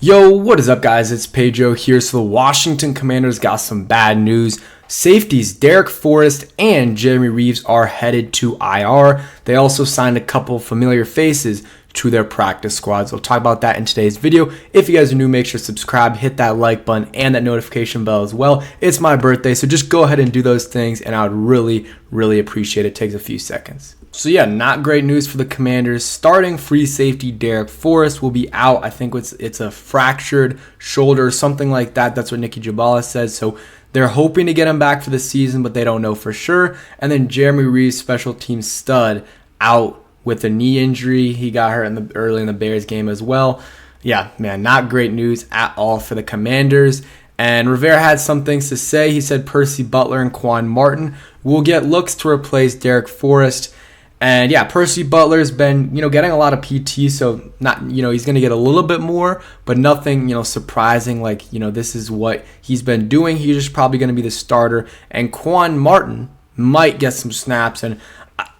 Yo, what is up, guys? It's Pedro here. So the Washington Commanders got some bad news. Safeties Darrick, Forrest, and Jeremey Reaves are headed to IR. They also signed a couple familiar faces to their practice squads. We'll talk about that in today's video. If you guys are new, make sure to subscribe, hit that like button, and that notification bell as well. It's my birthday, so just go ahead and do those things, and I would really appreciate it. It takes a few seconds. So yeah, not great news for the Commanders. Starting free safety Darrick Forrest will be out. I think it's a fractured shoulder or something like that. That's what Nicky Jabala says. So they're hoping to get him back for the season, but they don't know for sure. And then Jeremey Reaves, special team stud, out with a knee injury. He got hurt early in the Bears game as well. Yeah, man, not great news at all for the Commanders. And Rivera had some things to say. He said Percy Butler and Quan Martin will get looks to replace Darrick Forrest. And yeah, Percy Butler's been, getting a lot of PT, so not, he's going to get a little bit more, but nothing, surprising. Like, this is what he's been doing. He's just probably going to be the starter. And Quan Martin might get some snaps, and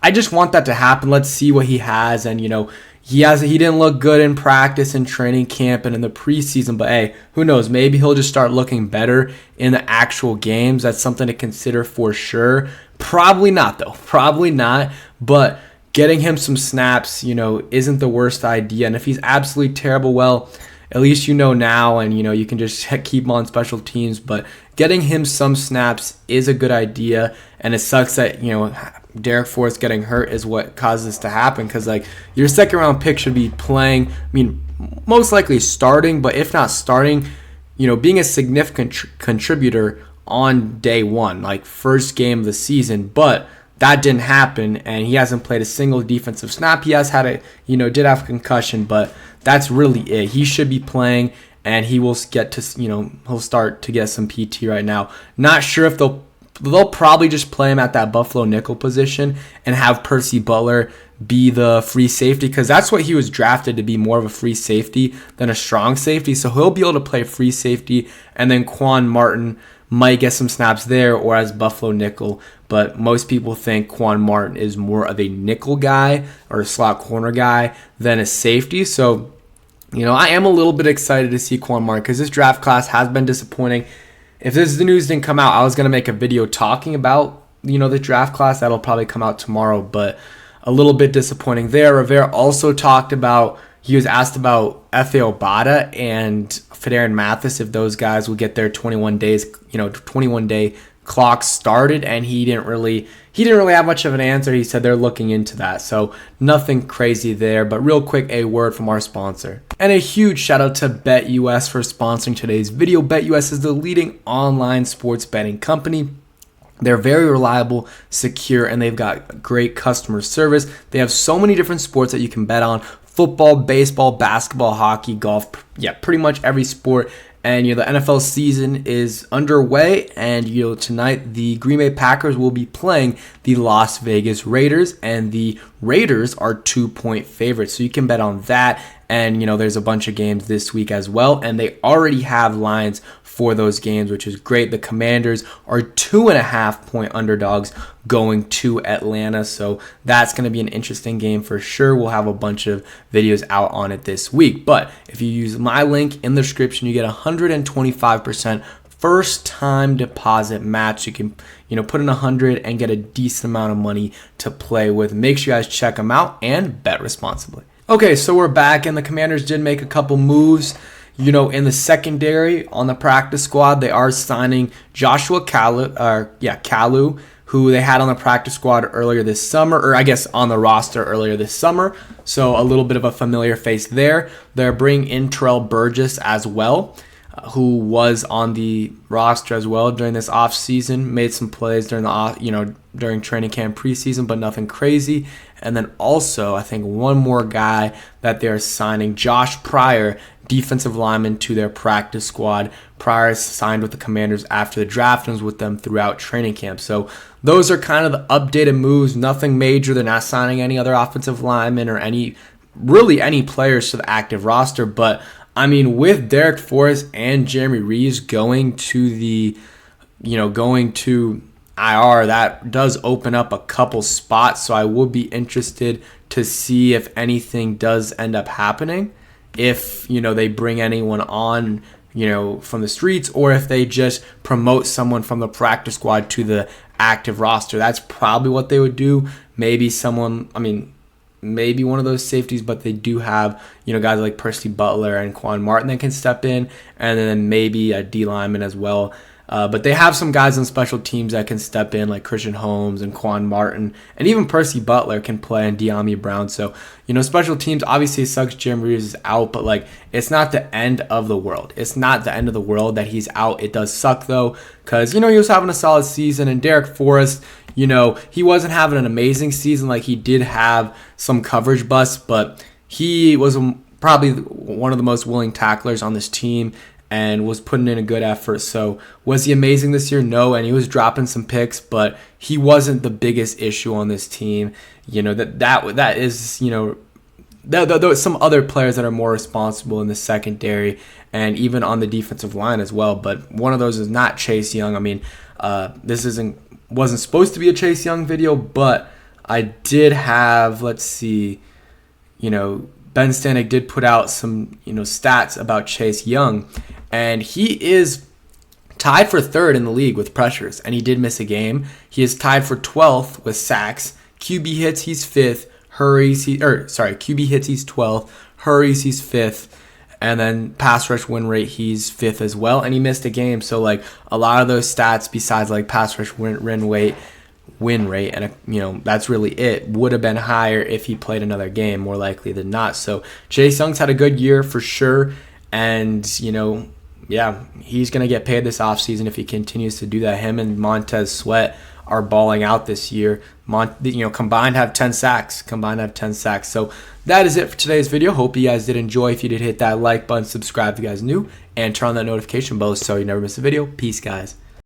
I just want that to happen. Let's see what he has. And, he didn't look good in practice and training camp and in the preseason, but hey, who knows? Maybe he'll just start looking better in the actual games. That's something to consider for sure. Probably not, though. Probably not. But getting him some snaps, isn't the worst idea. And if he's absolutely terrible, well, at least now, and you can just keep him on special teams. But getting him some snaps is a good idea, and it sucks that Darrick Forrest getting hurt is what caused this to happen. Because your second round pick should be playing. I mean, most likely starting, but if not starting, being a significant contributor on day one, like first game of the season. But that didn't happen, and he hasn't played a single defensive snap. He has had did have a concussion, but that's really it. He should be playing, and he will get to, he'll start to get some PT right now. Not sure if they'll probably just play him at that Buffalo nickel position and have Percy Butler be the free safety, because that's what he was drafted to be, more of a free safety than a strong safety. So he'll be able to play free safety, and then Quan Martin might get some snaps there or as Buffalo nickel, but most people think Quan Martin is more of a nickel guy or a slot corner guy than a safety. So, I am a little bit excited to see Quan Martin, because this draft class has been disappointing. If the news didn't come out, I was going to make a video talking about, the draft class. That'll probably come out tomorrow, but a little bit disappointing there. Rivera also talked about, he was asked about F.A. Obata and Fedarian Mathis, if those guys would get their 21-day clock started, and he didn't really have much of an answer. He said they're looking into that, so nothing crazy there. But real quick, a word from our sponsor. And a huge shout out to BetUS for sponsoring today's video. BetUS is the leading online sports betting company. They're very reliable, secure, and they've got great customer service. They have so many different sports that you can bet on: football, baseball, basketball, hockey, golf, pretty much every sport. And the NFL season is underway, and tonight the Green Bay Packers will be playing the Las Vegas Raiders, and the Raiders are 2-point favorites, so you can bet on that. And there's a bunch of games this week as well, and they already have lines for those games, which is great. The Commanders are 2.5-point underdogs going to Atlanta, so that's going to be an interesting game for sure. We'll have a bunch of videos out on it this week, but if you use my link in the description, you get 125% first time deposit match. You can put in 100 and get a decent amount of money to play with. Make sure you guys check them out and bet responsibly. Okay, so we're back, and the Commanders did make a couple moves. In the secondary on the practice squad, they are signing Joshua Kalu, who they had on the practice squad earlier this summer, or I guess on the roster earlier this summer. So a little bit of a familiar face there. They're bringing in Terrell Burgess as well, who was on the roster as well during this offseason, made some plays during during training camp preseason, but nothing crazy. And then also, I think one more guy that they're signing, Josh Pryor, defensive lineman, to their practice squad. Pryor signed with the Commanders after the draft and was with them throughout training camp. So those are kind of the updated moves. Nothing major. They're not signing any other offensive linemen or any players to the active roster. But I mean, with Darrick Forrest and Jeremey Reaves going to IR, that does open up a couple spots. So I would be interested to see if anything does end up happening if, they bring anyone on, from the streets, or if they just promote someone from the practice squad to the active roster. That's probably what they would do. Maybe maybe one of those safeties, but they do have, guys like Percy Butler and Quan Martin that can step in, and then maybe a D lineman as well. But they have some guys on special teams that can step in, like Christian Holmes and Quan Martin, and even Percy Butler can play, and De'Ami Brown. So, special teams, obviously it sucks Jeremey Reaves is out, but it's not the end of the world. It's not the end of the world that he's out. It does suck though, because, he was having a solid season, and Darrick Forrest, he wasn't having an amazing season. He did have some coverage busts, but he was probably one of the most willing tacklers on this team and was putting in a good effort. So was he amazing this year? No, and he was dropping some picks, but he wasn't the biggest issue on this team. That is, some other players that are more responsible in the secondary and even on the defensive line as well. But one of those is not Chase Young. This wasn't supposed to be a Chase Young video, but I did have, Ben Stanek did put out some, stats about Chase Young, and he is tied for third in the league with pressures, and he did miss a game. He is tied for 12th with sacks. QB hits, he's 5th. QB hits, he's 12th. Hurries, he's 5th. And then pass rush win rate, he's 5th as well, and he missed a game. So a lot of those stats besides pass rush win rate, and that's really it, would have been higher if he played another game, more likely than not. So Chase Young's had a good year for sure, and he's gonna get paid this offseason if he continues to do that. Him and Montez Sweat are balling out this year. Combined have 10 sacks. So that is it for today's video. Hope you guys did enjoy. If you did, hit that like button, subscribe if you guys are new, and turn on that notification bell so you never miss a video. Peace, guys.